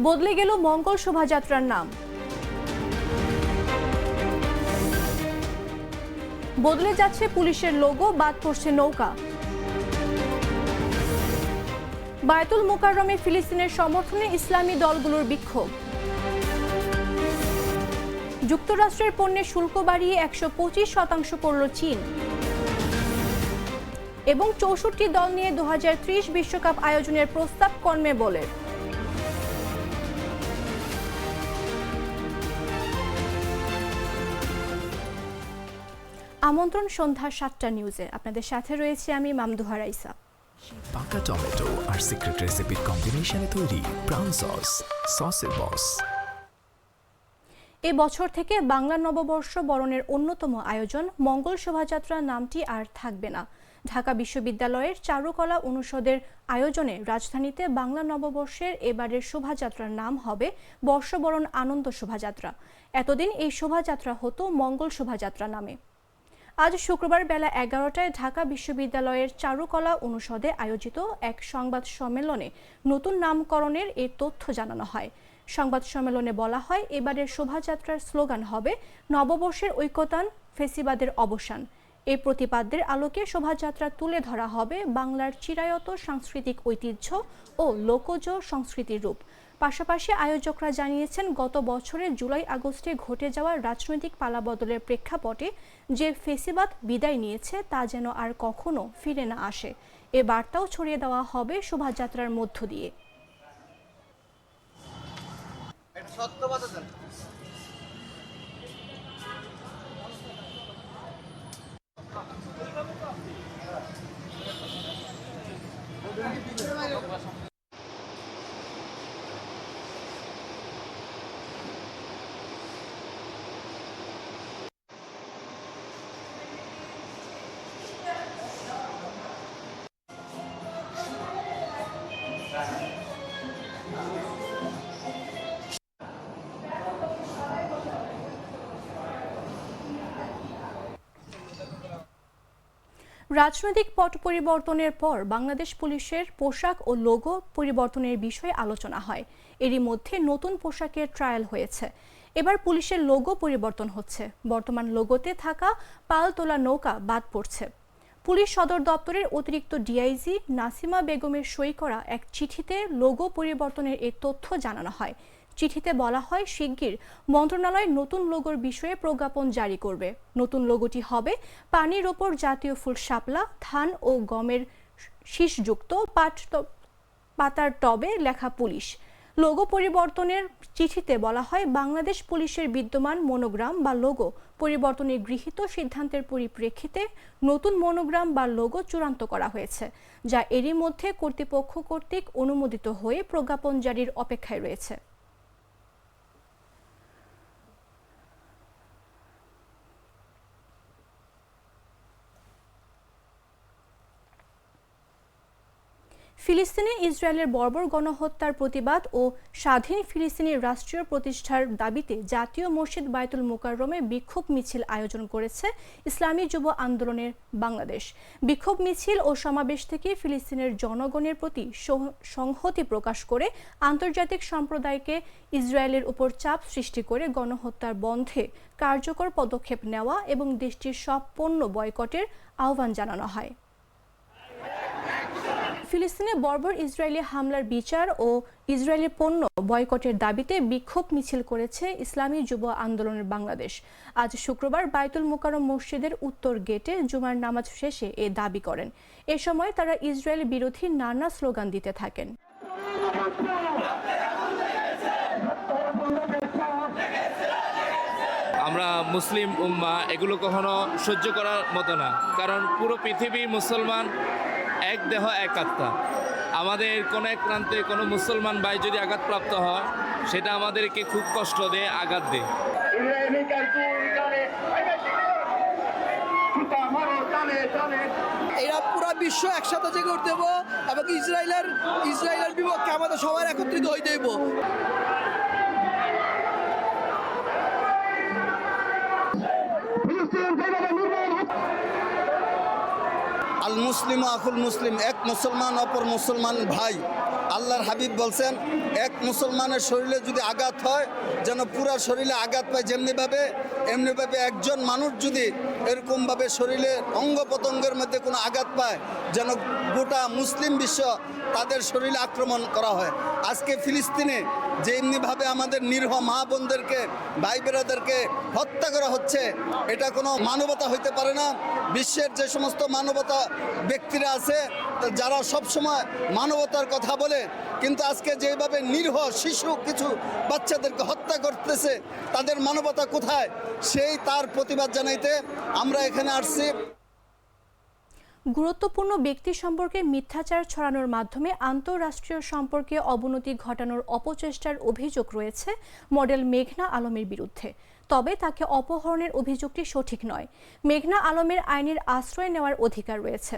বদলে গেল মঙ্গল শোভাযাত্রার নাম। বদলে যাচ্ছে পুলিশের লোগো, বাদ পড়ছে নৌকা। বায়তুল মোকাররমে ফিলিস্তিনের সমর্থনে ইসলামী দলগুলোর বিক্ষোভ। যুক্তরাষ্ট্রের পণ্যের শুল্ক বাড়িয়ে 125% করল চীন। এবং 64 দল নিয়ে 2030 বিশ্বকাপ আয়োজনের প্রস্তাব কনমেবলের। আমন্ত্রণ সন্ধ্যা 7টা নিউজে। আপনাদের সাথে রয়েছে আমি মামদুহা রাইসা। পাকা টমেটো আর সিক্রেট রেসিপির কম্বিনেশনে তৈরি প্রাউন সস, সসের বস। এ বছর থেকে বাংলা নববর্ষ বরণের অন্যতম আয়োজন মঙ্গল শোভাযাত্রা নামটি আর থাকবে না। ঢাকা বিশ্ববিদ্যালয়ের চারুকলা অনুষদের আয়োজনে রাজধানীতে বাংলা নববর্ষের এবারের শোভাযাত্রার নাম হবে বর্ষবরণ আনন্দ শোভাযাত্রা। এতদিন এই শোভাযাত্রা হতো মঙ্গল শোভাযাত্রা নামে। আজ শুক্রবার বেলা 11টায় ঢাকা বিশ্ববিদ্যালয়ের চারুকলা অনুষদে আয়োজিত এক সংবাদ সম্মেলনে নতুন নামকরণের এই তথ্য জানানো হয়। সংবাদ সম্মেলনে বলা হয়, এবারের শোভাযাত্রার স্লোগান হবে নববর্ষের ঐক্যতান, ফেসিবাদের অবসান। এই প্রতিপাদ্যের আলোকে শোভাযাত্রা তুলে ধরা হবে বাংলার চিরায়ত সাংস্কৃতিক ঐতিহ্য ও লোকজ সংস্কৃতির রূপ। পাশাপাশি আয়োজকরা জানিয়েছেন, গত বছরের জুলাই আগস্টে ঘটে যাওয়া রাজনৈতিক পালাবদলের প্রেক্ষাপটে যে ফেসিবাদ বিদায় নিয়েছে তা যেন আর কখনো ফিরে না আসে। এ বার্তাও ছড়িয়ে দেওয়া হবে শোভাযাত্রার মধ্য দিয়ে। রাজনৈতিক পট পরিবর্তনের পর বাংলাদেশ পুলিশের পোশাক ও লোগো পরিবর্তনের বিষয়ে আলোচনা হয়। এরই মধ্যে নতুন পোশাকের ট্রায়াল হয়েছে। এবার পুলিশের লোগো পরিবর্তন হচ্ছে। বর্তমান লোগোতে থাকা পাল তোলা নৌকা বাদ পড়ছে। পুলিশ সদর দপ্তরের অতিরিক্ত ডিআইজি নাসিমা বেগমের সই করা এক চিঠিতে লোগো পরিবর্তনের এই তথ্য জানানো হয়। চিঠিতে বলা হয়, শিগগির মন্ত্রণালয় নতুন লোগোর বিষয়ে প্রজ্ঞাপন জারি করবে। নতুন লোগোটি হবে পানির ওপর জাতীয় ফুল শাপলা, ধান ও গমের শীষযুক্ত পাতার টবে লেখা পুলিশ। লোগো পরিবর্তনের চিঠিতে বলা হয়, বাংলাদেশ পুলিশের বিদ্যমান মনোগ্রাম বা লোগো পরিবর্তনের গৃহীত সিদ্ধান্তের পরিপ্রেক্ষিতে নতুন মনোগ্রাম বা লোগো চূড়ান্ত করা হয়েছে, যা এরই মধ্যে কর্তৃপক্ষ কর্তৃক অনুমোদিত হয়ে প্রজ্ঞাপন জারির অপেক্ষায় রয়েছে। ফিলিস্তিনে ইসরায়েলের বর্বর গণহত্যার প্রতিবাদ ও স্বাধীন ফিলিস্তিনের রাষ্ট্রীয় প্রতিষ্ঠার দাবিতে জাতীয় মসজিদ বায়তুল মোকাররমে বিক্ষোভ মিছিল আয়োজন করেছে ইসলামী যুব আন্দোলনের বাংলাদেশ। বিক্ষোভ মিছিল ও সমাবেশ থেকে ফিলিস্তিনের জনগণের প্রতি সংহতি প্রকাশ করে আন্তর্জাতিক সম্প্রদায়কে ইসরায়েলের উপর চাপ সৃষ্টি করে গণহত্যার বন্ধে কার্যকর পদক্ষেপ নেওয়া এবং দেশটির সব পণ্য বয়কটের আহ্বান জানানো হয়। ফিলিস্তিনে বর্বর ইসরায়েলি হামলার বিচার ও ইসরায়েলি পণ্য বয়কটের দাবিতে বিক্ষোভ মিছিল করেছে ইসলামী যুব আন্দোলনের বাংলাদেশ। আজ শুক্রবার বায়তুল মোকাররম মসজিদের উত্তর গেটে জুমার নামাজ শেষে এ দাবি করেন। এ সময় তারা ইসরায়েল বিরোধী নানা স্লোগান দিতে থাকেন। আমরা মুসলিম উম্মা এগুলো কখনো সহ্য করার মতো না, কারণ পুরো পৃথিবী মুসলমান, এক দেহ এক আত্মা। আমাদের কোনো এক প্রান্তে কোনো মুসলমান ভাই যদি আঘাতপ্রাপ্ত হয়, সেটা আমাদেরকে খুব কষ্ট দেয়, আঘাত দেয়। এরা পুরো বিশ্ব একসাথে জেগে উঠতে দেবো এবং ইসরায়েলের বিপক্ষে আমাদের সবাই একত্রিত হয়ে দেব। আল মুসলিম আকুল মুসলিম, এক মুসলমান অপর মুসলমান ভাই। আল্লাহর হাবিব বলছেন এক মুসলমানের শরীরে যদি আঘাত হয় যেন পুরা শরীরে আঘাত পায় এমনিভাবে একজন মানুষ যদি এরকমভাবে শরীরের অঙ্গ প্রত্যঙ্গের মধ্যে কোনো আঘাত পায় যেন গোটা মুসলিম বিশ্ব তাদের শরীরে আক্রমণ করা হয়। আজকে ফিলিস্তিনে যে এমনিভাবে আমাদের নিরীহ মা বোনদেরকে ভাই বোনেদেরকে হত্যা করা হচ্ছে, এটা কোনো মানবতা হইতে পারে না। বিশ্বের যে সমস্ত মানবতা ব্যক্তিরা আছে যারা সবসময় মানবতার কথা বলে, কিন্তু আজকে যেভাবে নিরীহ শিশু কিছু বাচ্চাদেরকে হত্যা করতেছে তাদের মানবতা কোথায়, সেই তার প্রতিবাদ জানাইতে আমরা এখানে আসছি। গুরুত্বপূর্ণ ব্যক্তি সম্পর্কে মিথ্যাচার ছড়ানোর মাধ্যমে আন্তঃরাষ্ট্রীয় সম্পর্কে অবনতি ঘটানোর অপচেষ্টার অভিযোগ রয়েছে মডেল মেঘনা আলমের বিরুদ্ধে। তবে তাকে অপহরণের অভিযোগটি সঠিক নয়। মেঘনা আলমের আইনের আশ্রয় নেওয়ার অধিকার রয়েছে।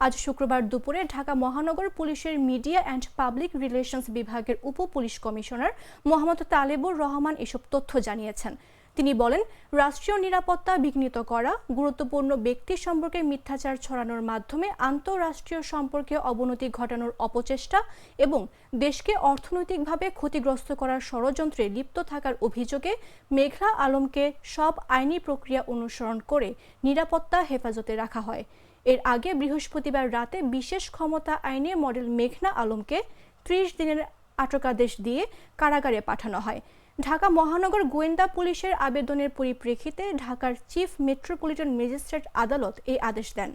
আজ শুক্রবার দুপুরে ঢাকা মহানগর পুলিশের মিডিয়া অ্যান্ড পাবলিক রিলেশনস বিভাগের উপ পুলিশ কমিশনার মোহাম্মদ তালেবুর রহমান এসব তথ্য জানিয়েছেন। তিনি বলেন, রাষ্ট্রীয় নিরাপত্তা বিঘ্নিত করা, গুরুত্বপূর্ণ ব্যক্তি সম্পর্কে মিথ্যাচার ছড়ানোর মাধ্যমে আন্তঃরাষ্ট্রীয় সম্পর্কে অবনতি ঘটানোর অপচেষ্টা এবং দেশকে অর্থনৈতিকভাবে ক্ষতিগ্রস্ত করার ষড়যন্ত্রে লিপ্ত থাকার অভিযোগে মেঘনা আলমকে সব আইনি প্রক্রিয়া অনুসরণ করে নিরাপত্তা হেফাজতে রাখা হয়। এর আগে বৃহস্পতিবার রাতে বিশেষ ক্ষমতা আইনে মডেল মেঘনা আলমকে 30 দিনের আটকাদেশ দিয়ে কারাগারে পাঠানো হয়। ঢাকা মহানগর গোয়েন্দা পুলিশের আবেদনের পরিপ্রেক্ষিতে ঢাকার চিফ মেট্রোপলিটন ম্যাজিস্ট্রেট আদালত এই আদেশ দেন।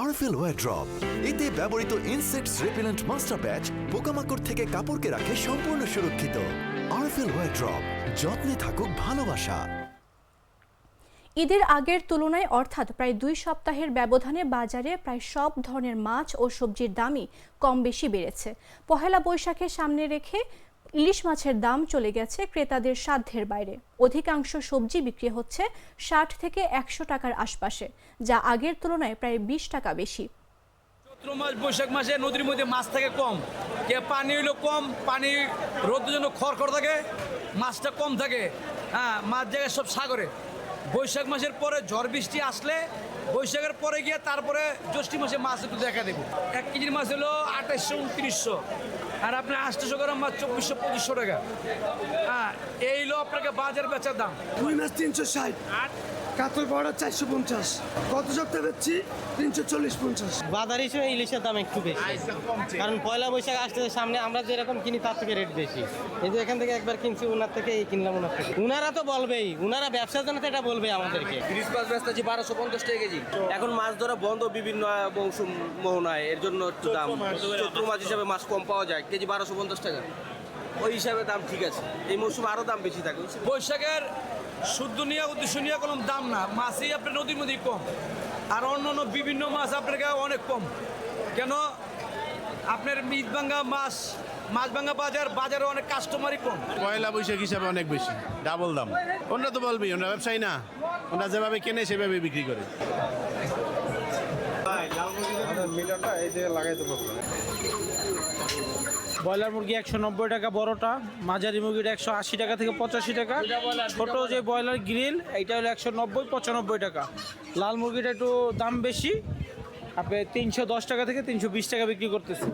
আরএফএল ওয়্যার ড্রপ, এতে ব্যবহৃত ইনসেক্টস রিপেলেন্ট মাস্টার ব্যাচ পোকামাকড় থেকে কাপড়কে রাখে সম্পূর্ণ সুরক্ষিত। আরএফএল ওয়্যার ড্রপ, যত্নে থাকুক ভালোবাসা। ঈদের আগের তুলনায় অর্থাৎ প্রায় 2 সপ্তাহের ব্যবধানে বাজারে প্রায় সব ধরনের মাছ ও সবজির দামই কম বেশি বেড়েছে। পহেলা বৈশাখে সামনে রেখে ইলিশ মাছের দাম চলে গেছে ক্রেতাদের সাধ্যের বাইরে। অধিকাংশ সবজি বিক্রি হচ্ছে 60 থেকে 100 টাকার আশপাশে, যা আগের তুলনায় প্রায় 20 টাকা বেশি। চৈত্র মাস বৈশাখ মাসে নদীর মধ্যে মাছ থাকে কম, পানি হইলো কম, পানি রোদের জন্য খড়খড় থাকে, মাছটা কম থাকে। মাছ জায়গায় সব সাগরে। বৈশাখ মাসের পরে ঝড় বৃষ্টি আসলে বৈশাখের পরে গিয়ে তারপরে জ্যৈষ্ঠ মাসে মাছ একটু দেখা দেবো। 1 কেজির মাছ হলো 2800-2900, আর আপনার 800 গ্রাম মাছ 2400-2500 টাকা। এই হলো আপনাকে বাজার বেচার দাম। রুই মাছ 360, কাতল বড় 450, গত সপ্তাহে বেচছি 340-50। বাজার হিসেবে ইলিশের দাম একটু বেশি, কারণ পয়লা বৈশাখ আসতে সামনে আমরা যেরকম কিনি তার থেকে রেট বেশি। এই যে এখান থেকে একবার কিনছি ওনার থেকে এই কিনলাম ওনার থেকে। উনারা তো বলবেই, উনারা ব্যবসার জন্য তো এটা বলবে আমাদেরকে। ইলিশ মাছ বেচতেছি 1250 টাকা কেজি। এখন মাছ ধরা বন্ধ বিভিন্ন মৌসুম মোহনায়, এর জন্য একটু দাম। চৈত্র মাছ হিসাবে মাছ কম পাওয়া যায়, কেজি 1250 টাকা। ওই হিসাবে দাম ঠিক আছে, এই মৌসুমে আরও দাম বেশি থাকে। বৈশাখের শুদ্ধ নিয়ে উদ্দেশ্য নিয়ে কোনো দাম না, মাছই আপনার নদীর মধ্যে কম, আর অন্য বিভিন্ন মাছ আপনার কাছে অনেক কম। কেন আপনার মিটভাঙ্গা মাছ ভাঙ্গা বাজারে অনেক কাস্টমারই কম। পয়লা বৈশাখ হিসাবে অনেক বেশি, ডাবল দাম। ওনারা তো বলবেই, ওনারা ব্যবসায়ী না, ওনারা যেভাবে কেনে সেভাবে বিক্রি করে। ব্রয়লার মুরগি 190 টাকা বড়টা, মাঝারি মুরগিটা 180 টাকা থেকে 85 টাকা, ছোট যে ব্রয়লার গ্রিল এইটা হলো 190-95 টাকা। লাল মুরগিটা একটু দাম বেশি, আপনি 310 টাকা থেকে 320 টাকা বিক্রি করতেছে।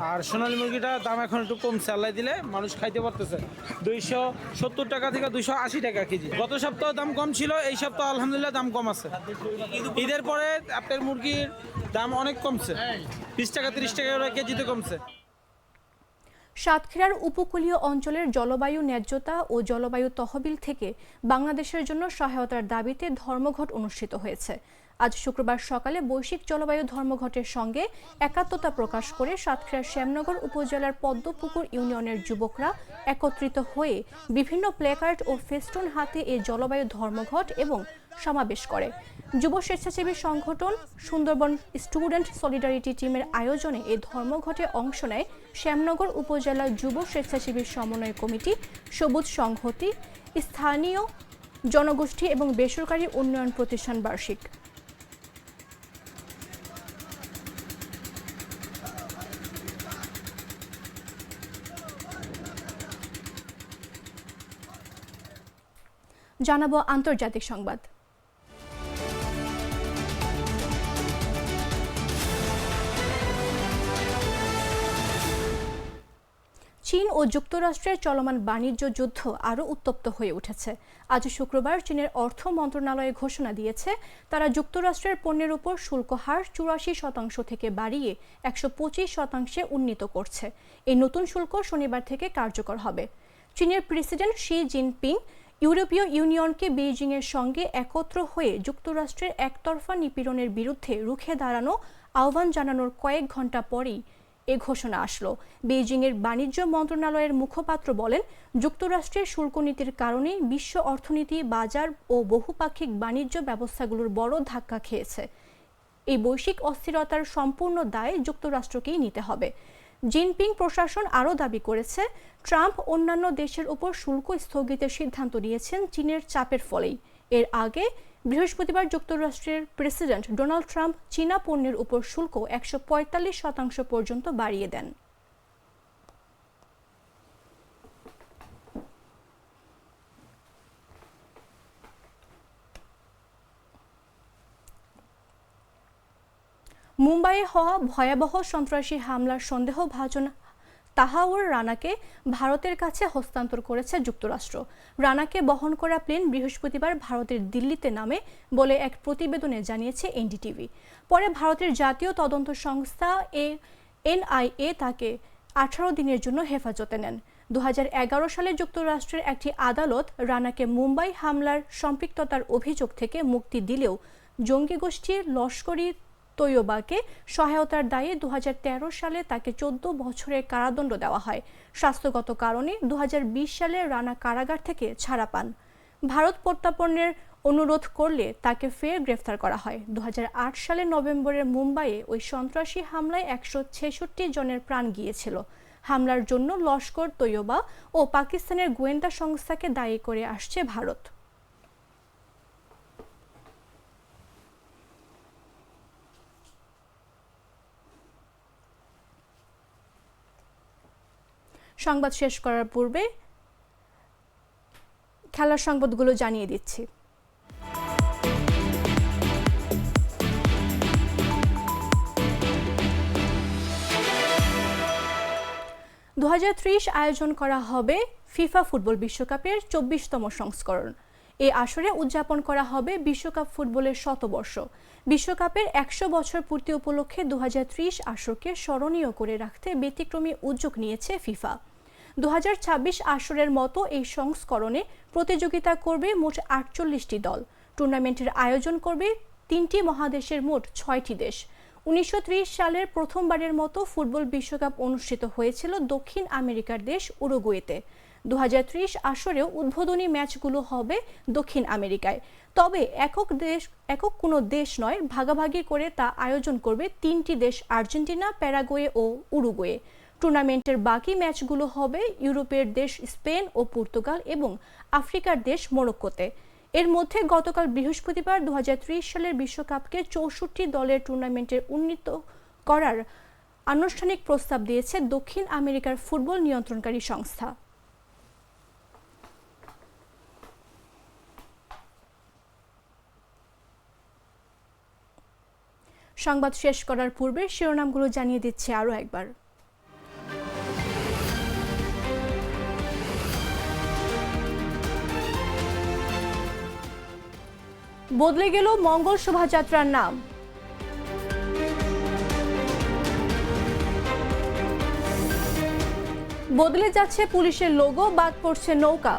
আর সোনালী মুরগিটার দাম এখন একটু কমছে, আল্লাহ দিলে মানুষ খাইতে পারতেছে। 270 টাকা থেকে 280 টাকা কেজি। গত সপ্তাহ দাম কম ছিল, এই সপ্তাহ আলহামদুলিল্লাহ দাম কম আছে। ঈদের পরে আপনার মুরগির দাম অনেক কমছে, 20 টাকা 30 টাকা কেজিতে কমছে। সাতক্ষীরার উপকূলীয় অঞ্চলের জলবায়ু ন্যায্যতা ও জলবায়ু তহবিল থেকে বাংলাদেশের জন্য সহায়তার দাবিতে ধর্মঘট অনুষ্ঠিত হয়েছে। আজ শুক্রবার সকালে বৈশ্বিক জলবায়ু ধর্মঘটের সঙ্গে একাত্মতা প্রকাশ করে সাতক্ষীরার শ্যামনগর উপজেলার পদ্মপুকুর ইউনিয়নের যুবকরা একত্রিত হয়ে বিভিন্ন প্ল্যাকার্ড ও ফেস্টুন হাতে এই জলবায়ু ধর্মঘট এবং সমাবেশ করে। যুব স্বেচ্ছাসেবী সংগঠন সুন্দরবন স্টুডেন্ট সলিডারিটি টিমের আয়োজনে এই ধর্মঘটে অংশ নেয় শ্যামনগর উপজেলা যুব স্বেচ্ছাসেবী সমন্বয় কমিটি, সবুজ সংহতি, স্থানীয় জনগোষ্ঠী এবং বেসরকারি উন্নয়ন প্রতিষ্ঠান বার্ষিক। জানাবো আন্তর্জাতিক সংবাদ। চীন ও যুক্তরাষ্ট্রের চলমান বাণিজ্য যুদ্ধ আরও উত্তপ্ত হয়ে উঠেছে। আজ শুক্রবার চীনের অর্থ মন্ত্রণালয় ঘোষণা দিয়েছে তারা যুক্তরাষ্ট্রের পণ্যের উপর শুল্ক হার 84% থেকে বাড়িয়ে 125% উন্নীত করছে। এই নতুন শুল্ক শনিবার থেকে কার্যকর হবে। চীনের প্রেসিডেন্ট শি জিনপিং ইউরোপীয় ইউনিয়নকে বেইজিংয়ের সঙ্গে একত্র হয়ে যুক্তরাষ্ট্রের একতরফা নিপীড়নের বিরুদ্ধে রুখে দাঁড়ানো আহ্বান জানানোর কয়েক ঘণ্টা পরেই এ ঘোষণা আসলো। বেইজিংয়ের বাণিজ্য মন্ত্রণালয়ের মুখপাত্র বলেন, যুক্তরাষ্ট্রের শুল্ক নীতির কারণে বিশ্ব অর্থনীতি, বাজার ও বহুপাক্ষিক বাণিজ্য ব্যবস্থাগুলোর বড় ধাক্কা খেয়েছে। এই বৈশ্বিক অস্থিরতার সম্পূর্ণ দায় যুক্তরাষ্ট্রকেই নিতে হবে। জিনপিং প্রশাসন আরও দাবি করেছে, ট্রাম্প অন্যান্য দেশের উপর শুল্ক স্থগিতের সিদ্ধান্ত নিয়েছেন চীনের চাপের ফলেই। এর আগে বৃহস্পতিবার যুক্তরাষ্ট্রের প্রেসিডেন্ট ডোনাল্ড ট্রাম্প চীনা পণ্যের উপর শুল্ক 145% পর্যন্ত বাড়িয়ে দেন। মুম্বাইয়ে হওয়া ভয়াবহ সন্ত্রাসী হামলার সন্দেহভাজন তাহাউর রানাকে ভারতের কাছে হস্তান্তর করেছে যুক্তরাষ্ট্র। রানাকে বহন করা প্লেন বৃহস্পতিবার ভারতের দিল্লিতে নামে বলে এক প্রতিবেদনে জানিয়েছে এনডিটিভি। পরে ভারতের জাতীয় তদন্ত সংস্থা এনআইএ তাকে 18 দিনের জন্য হেফাজতে নেন। 2011 সালে যুক্তরাষ্ট্রের একটি আদালত রানাকে মুম্বাই হামলার সম্পৃক্ততার অভিযোগ থেকে মুক্তি দিলেও জঙ্গি গোষ্ঠী লস্করি তৈয়বাকে সহায়তার দায়ে 2013 সালে তাকে 14 বছরের কারাদণ্ড দেওয়া হয়। স্বাস্থ্যগত কারণে 2020 সালে রানা কারাগার থেকে ছাড়া পান। ভারত প্রত্যার্পণের অনুরোধ করলে তাকে ফের গ্রেফতার করা হয়। 2008 সালের নভেম্বরে মুম্বাইয়ে ওই সন্ত্রাসী হামলায় 166 জনের প্রাণ গিয়েছিল। হামলার জন্য লস্কর তৈয়বা ও পাকিস্তানের গোয়েন্দা সংস্থাকে দায়ী করে আসছে ভারত। সংবাদ শেষ করার পূর্বে খেলার সংবাদগুলো জানিয়ে দিচ্ছি। 2030 আয়োজন করা হবে ফিফা ফুটবল বিশ্বকাপের 24তম সংস্করণ। এই আসরে উদযাপন করা হবে বিশ্বকাপ ফুটবলের শতবর্ষ। বিশ্বকাপের 100 বছর পূর্তি উপলক্ষে 2030 আসরকে স্মরণীয় করে রাখতে ব্যতিক্রমী উদ্যোগ নিয়েছে ফিফা। 2026 আসরের মতো এই সংস্করণে প্রতিযোগিতা করবে মোট 48টি দল। টুর্নামেন্টের আয়োজন করবে 3টি মহাদেশের মোট 6টি দেশ। 1930 সালের প্রথমবারের মতো ফুটবল বিশ্বকাপ অনুষ্ঠিত হয়েছিল দক্ষিণ আমেরিকার দেশ উরুগুয়েতে। 2030 আসরেও উদ্বোধনী ম্যাচগুলো হবে দক্ষিণ আমেরিকায়। তবে একক কোনো দেশ নয়, ভাগাভাগি করে তা আয়োজন করবে 3টি দেশ, আর্জেন্টিনা, প্যারাগুয়ে ও উরুগুয়ে। টুর্নামেন্টের বাকি ম্যাচগুলো হবে ইউরোপের দেশ স্পেন ও পর্তুগাল এবং আফ্রিকার দেশ মরক্কোতে। এর মধ্যে গতকাল বৃহস্পতিবার 2030 সালের বিশ্বকাপকে 64 দলের টুর্নামেন্টে উন্নীত করার আনুষ্ঠানিক প্রস্তাব দিয়েছে দক্ষিণ আমেরিকার ফুটবল নিয়ন্ত্রণকারী সংস্থা। সংবাদ শেষ করার পূর্বে শিরোনামগুলো জানিয়ে দিচ্ছে আরও একবার। বদলে গেল মঙ্গল শোভাযাত্রার নাম। বদলে যাচ্ছে পুলিশের লোগো, বাদ পড়ছে নৌকা।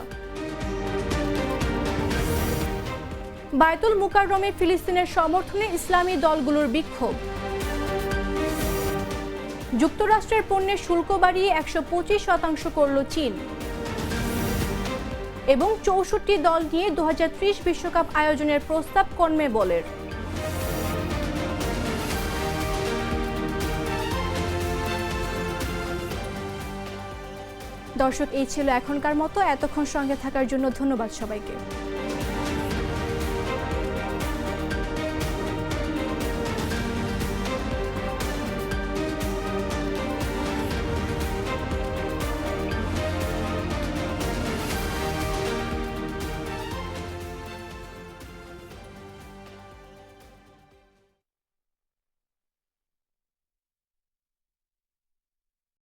বায়তুল মুকাররমে ফিলিস্তিনের সমর্থনে ইসলামী দলগুলোর বিক্ষোভ। যুক্তরাষ্ট্রের পণ্যের শুল্ক বাড়িয়ে 125% করল চীন। এবং 64 দল নিয়ে 2030 বিশ্বকাপ আয়োজনের প্রস্তাব কনমেবলের। দর্শক, এই ছিল এখনকার মতো। এতক্ষণ সঙ্গে থাকার জন্য ধন্যবাদ সবাইকে।